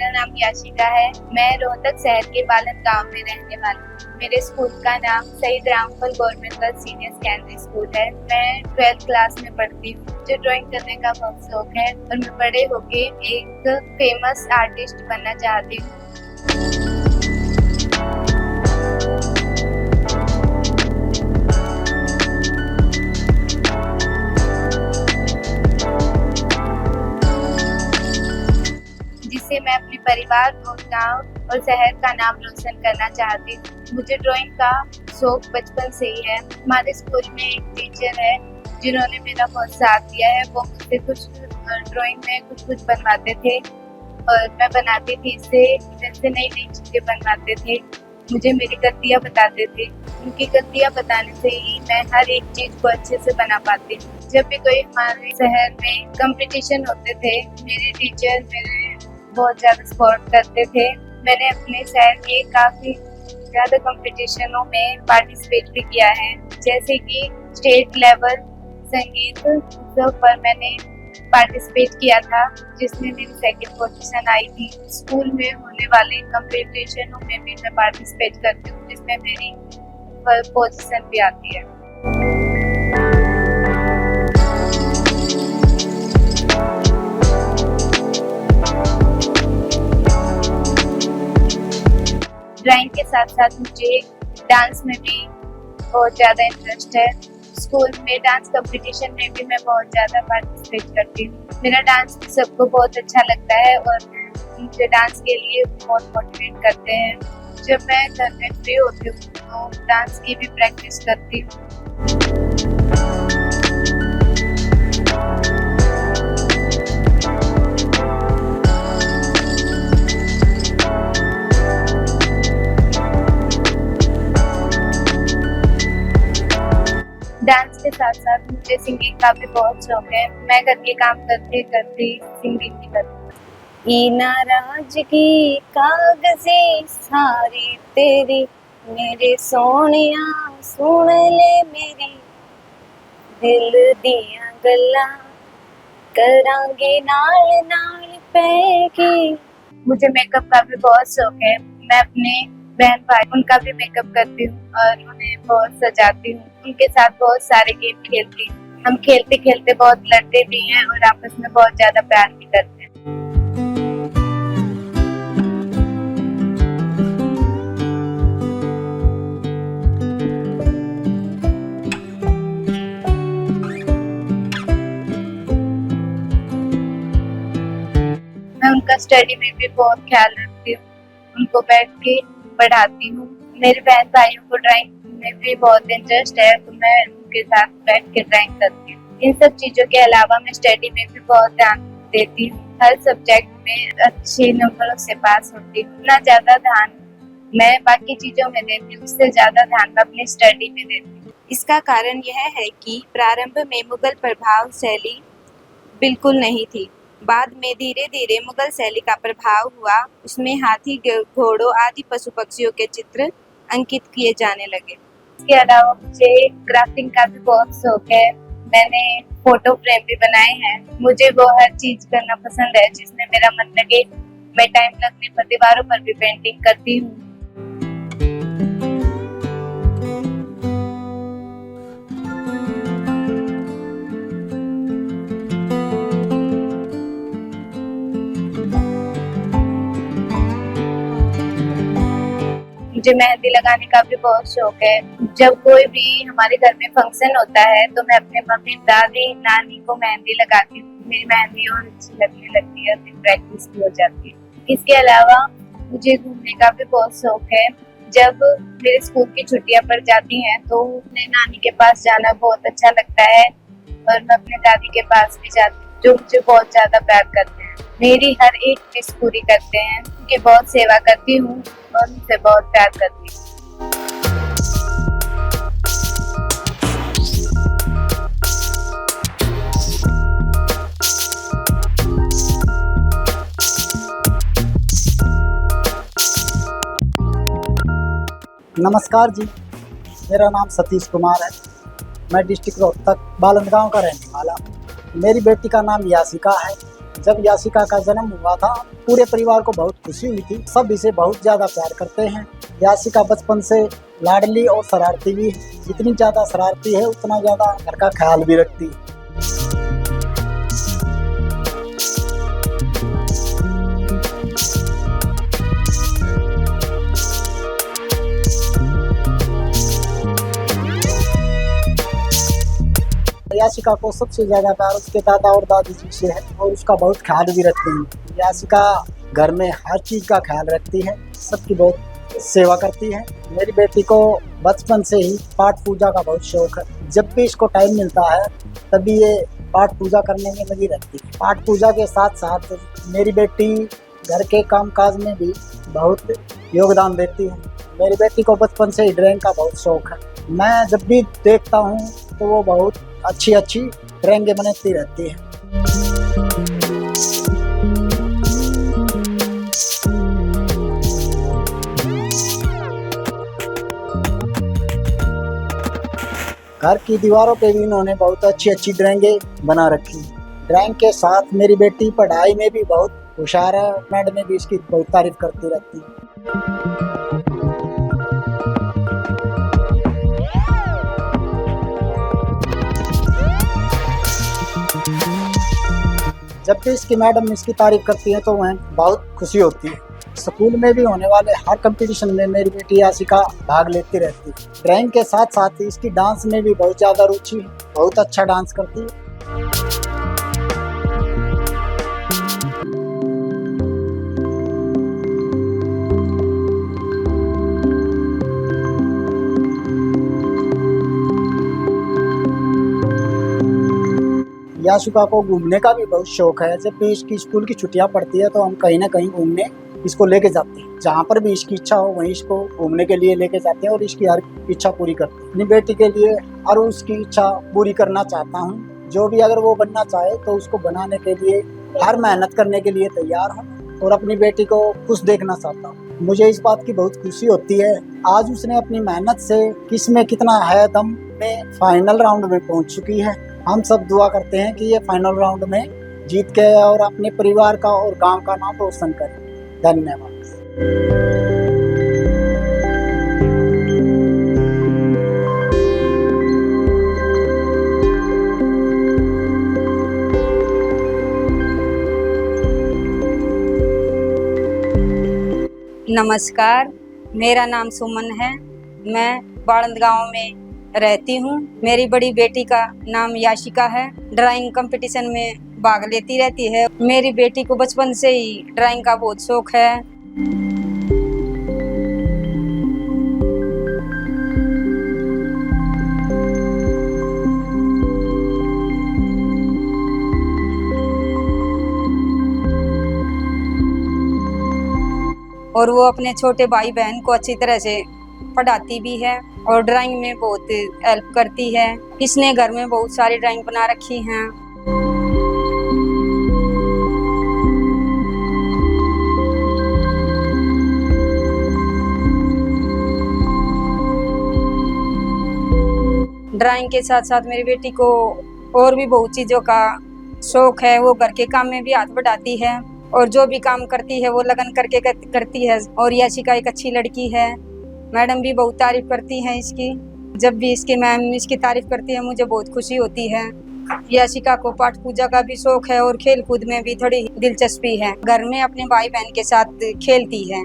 मेरा नाम याशिका है। मैं रोहतक शहर के बालन गांव में रहने वाली हूँ। मेरे स्कूल का नाम शहीद Ramphal government girls senior secondary school है। मैं 12th क्लास में पढ़ती हूँ। मुझे ड्राइंग करने का बहुत शौक है और मैं बड़े होके एक फेमस आर्टिस्ट बनना चाहती हूँ। जिससे मैं अपने परिवार और गांव और शहर का नाम रोशन करना चाहती हूँ। मुझे ड्राइंग का शौक बचपन से ही है। हमारे स्कूल में एक टीचर है जिन्होंने मेरा बहुत साथ दिया है। वो मुझसे कुछ ड्राइंग में कुछ बनवाते थे और मैं बनाती थी। इससे नई नई चीजें बनवाते थे। मुझे मेरी गलतियाँ बताते थे। उनकी गलतियाँ बताने से ही मैं हर एक चीज को अच्छे से बना पाती हूँ। जब भी कोई हमारे शहर में कंपटीशन होते थे, मेरे टीचर मेरे बहुत ज्यादा सपोर्ट करते थे। मैंने अपने शहर के काफी ज्यादा कंपटीशनों में पार्टिसिपेट भी किया है, जैसे कि स्टेट लेवल संगीत उत्सव पर मैंने पार्टिसिपेट किया था, जिसमें मेरी 2nd पोजीशन आई थी। स्कूल में होने वाले कंपटीशनों में भी मैं पार्टिसिपेट करती हूँ, जिसमें मेरी 1st पोजीशन भी आती है। ड्राइंग के साथ साथ मुझे डांस में भी बहुत ज़्यादा इंटरेस्ट है। स्कूल में डांस कंपटीशन में भी मैं बहुत ज़्यादा पार्टिसिपेट करती हूँ। मेरा डांस सबको बहुत अच्छा लगता है और मुझे डांस के लिए बहुत मोटिवेट करते हैं। जब मैं घर में फ्री होती हूँ तो डांस की भी प्रैक्टिस करती हूँ। डांस के साथ साथ मुझे सिंगिंग का भी बहुत शौक है। मैं घर के काम करते करते सिंगिंग भी करती हूँ। नाराजगी कागजे सारी तेरी, मेरे सोनिया सुन ले मेरी, दिल दिया गल्ला करांगे नाल नाल पैगी। मुझे मेकअप का भी बहुत शौक है। मैं अपने बहन भाई उनका भी मेकअप करती हूँ और उन्हें बहुत सजाती हूँ। उनके साथ बहुत सारे गेम खेलती हूँ। हम खेलते खेलते बहुत लड़ते भी हैं और आपस में बहुत ज्यादा प्यार भी करते हैं। मैं उनका स्टडी में भी बहुत ख्याल रखती हूँ। उनको बैठ के पढ़ाती हूँ। मेरे बहन भाइयों को ड्राइंग में भी बहुत इंटरेस्ट है, तो मैं उनके साथ बैठ के ड्राइंग करती हूँ। इन सब चीजों के अलावा मैं स्टडी में भी बहुत ध्यान देती हूँ। हर सब्जेक्ट में अच्छे नंबरों से पास होती हूँ। इतना ज्यादा ध्यान मैं बाकी चीजों में देती हूँ, उससे ज्यादा ध्यान मैं अपनी स्टडी में देती हूँ। इसका कारण यह है कि प्रारंभ में मुगल प्रभाव शैली बिल्कुल नहीं थी। बाद में धीरे धीरे मुगल शैली का प्रभाव हुआ। उसमें हाथी, घोड़ों आदि पशु पक्षियों के चित्र अंकित किए जाने लगे। इसके अलावा मुझे क्राफ्टिंग का भी बहुत शौक है। मैंने फोटो फ्रेम भी बनाए हैं। मुझे वो हर चीज करना पसंद है जिसमें मेरा मन लगे। मैं टाइम लगने पर दीवारों पर भी पेंटिंग करती हूँ। मुझे मेहंदी लगाने का भी बहुत शौक है। जब कोई भी हमारे घर में फंक्शन होता है तो मैं अपने मम्मी, दादी, नानी को मेहंदी लगाती हूँ। मेरी मेहंदी और अच्छी लगने लगती है, फिर प्रैक्टिस भी हो जाती है। इसके अलावा मुझे घूमने का भी बहुत शौक है। जब मेरे स्कूल की छुट्टियां पड़ जाती हैं तो अपने नानी के पास जाना बहुत अच्छा लगता है और मैं अपने दादी के पास भी जाती हूँ, जो मुझे बहुत ज्यादा प्यार करते हैं। मेरी हर एक विश पूरी करते हैं। उनकी बहुत सेवा करती हूँ और उनसे बहुत प्यार करती हूँ। नमस्कार जी, मेरा नाम सतीश कुमार है। मैं डिस्ट्रिक्ट रोहतक बालन गांव का रहने वाला हूँ। मेरी बेटी का नाम याशिका है, जब याशिका का जन्म हुआ था पूरे परिवार को बहुत खुशी हुई थी। सब इसे बहुत ज्यादा प्यार करते हैं। याशिका बचपन से लाडली और शरारती भी है। जितनी ज्यादा शरारती है उतना ज्यादा घर का ख्याल भी रखती है। याशिका को सबसे ज्यादा प्यार उसके दादा और दादी जी से है और उसका बहुत ख्याल भी रखते हैं। याशिका घर में हर चीज का ख्याल रखती है, सबकी बहुत सेवा करती है। मेरी बेटी को बचपन से ही पाठ पूजा का बहुत शौक है। जब भी इसको टाइम मिलता है तभी ये पाठ पूजा करने में लगी रहती है। पाठ पूजा के साथ साथ मेरी बेटी घर के काम काज में भी बहुत योगदान देती है। मेरी बेटी को बचपन से ही ड्राइंग का बहुत शौक है। मैं जब भी देखता हूँ तो वो बहुत अच्छी अच्छी ड्राइंगें बनाती रहती है। घर की दीवारों पे भी इन्होंने बहुत अच्छी अच्छी ड्राइंगें बना रखी। ड्राइंग के साथ मेरी बेटी पढ़ाई में भी बहुत होशियार है। मैडम भी इसकी बहुत तारीफ करती रहती है। जब भी इसकी मैडम इसकी तारीफ करती है तो वह बहुत खुशी होती है। स्कूल में भी होने वाले हर कंपटीशन में मेरी बेटी याशिका भाग लेती रहती है। ड्राइंग के साथ साथ इसकी डांस में भी बहुत ज़्यादा रुचि है। बहुत अच्छा डांस करती है। याशिका को घूमने का भी बहुत शौक है। जब भी इसकी स्कूल की छुट्टियां पड़ती है तो हम कहीं ना कहीं घूमने इसको लेके जाते हैं। जहाँ पर भी इसकी इच्छा हो वहीं इसको घूमने के लिए लेके जाते हैं और इसकी हर इच्छा पूरी करते हैं। अपनी बेटी के लिए और उसकी इच्छा पूरी करना चाहता हूँ। जो भी अगर वो बनना चाहे तो उसको बनाने के लिए हर मेहनत करने के लिए तैयार हूँ और अपनी बेटी को खुश देखना चाहता हूँ। मुझे इस बात की बहुत खुशी होती है आज उसने अपनी मेहनत से किस में कितना है दम में फाइनल राउंड में पहुँच चुकी है। हम सब दुआ करते हैं कि ये फाइनल राउंड में जीत के और अपने परिवार का और गांव का नाम रोशन करे। धन्यवाद। नमस्कार, मेरा नाम सुमन है। मैं बाड़ंद गांव में रहती हूँ। मेरी बड़ी बेटी का नाम याशिका है। ड्राइंग कंपटीशन में भाग लेती रहती है। मेरी बेटी को बचपन से ही ड्राइंग का बहुत शौक है। और वो अपने छोटे भाई बहन को अच्छी तरह से पढ़ाती भी है और ड्राइंग में बहुत हेल्प करती है। इसने घर में बहुत सारी ड्राइंग बना रखी हैं। ड्राइंग के साथ साथ मेरी बेटी को और भी बहुत चीज़ों का शौक है। वो घर के काम में भी हाथ बढ़ाती है और जो भी काम करती है वो लगन करके करती है। और याशिका एक अच्छी लड़की है। मैडम भी बहुत तारीफ करती हैं इसकी। जब भी इसके मैम इसकी तारीफ करती है मुझे बहुत खुशी होती है। याशिका को पाठ पूजा का भी शौक है और खेल कूद में भी थोड़ी दिलचस्पी है। घर में अपने भाई बहन के साथ खेलती है।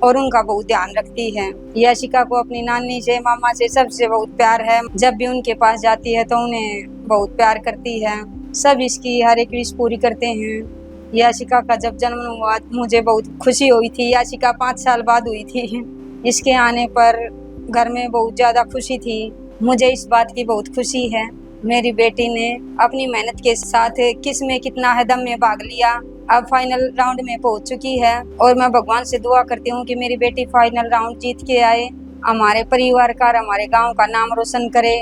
और उनका बहुत ध्यान रखती है। याशिका को अपनी नानी से मामा से सबसे बहुत प्यार है। जब भी उनके पास जाती है तो उन्हें बहुत प्यार करती है। सब इसकी हर एक विश पूरी करते हैं। याशिका का जब जन्म हुआ मुझे बहुत खुशी हुई थी। याशिका 5 साल बाद हुई थी। इसके आने पर घर में बहुत ज़्यादा खुशी थी। मुझे इस बात की बहुत खुशी है। मेरी बेटी ने अपनी मेहनत के साथ किस में कितना है दम में भाग लिया। अब फाइनल राउंड में पहुंच चुकी है और मैं भगवान से दुआ करती हूँ कि मेरी बेटी फाइनल राउंड जीत के आए, हमारे परिवार का और हमारे गांव का नाम रोशन करे।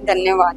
धन्यवाद।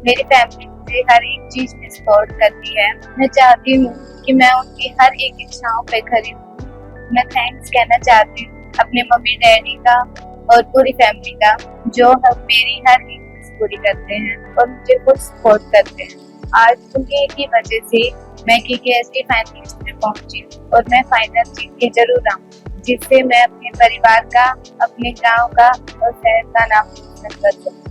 मेरी फैमिली मुझे हर एक चीज में सपोर्ट करती है। मैं चाहती हूँ कि मैं उनकी हर एक इच्छाओं पे खरी हूँ। मैं थैंक्स कहना चाहती हूँ अपने मम्मी डैडी का और पूरी फैमिली का, जो मेरी हर एक चीज पूरी करते हैं और मुझे खुद सपोर्ट करते हैं। आज उनकी की वजह से मैं KKSD फाइनलिस्ट में पहुंची और मैं फाइनल जीत के जरूर आऊँ, जिससे मैं अपने परिवार का, अपने गांव का और शहर का नाम रोशन कर सकूं।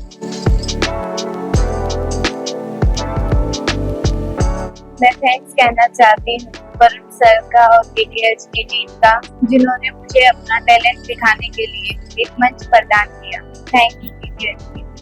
मैं थैंक्स कहना चाहती हूँ वरुण सर का और KKSD टीम का, जिन्होंने मुझे अपना टैलेंट दिखाने के लिए एक मंच प्रदान किया। Thank you KKSD।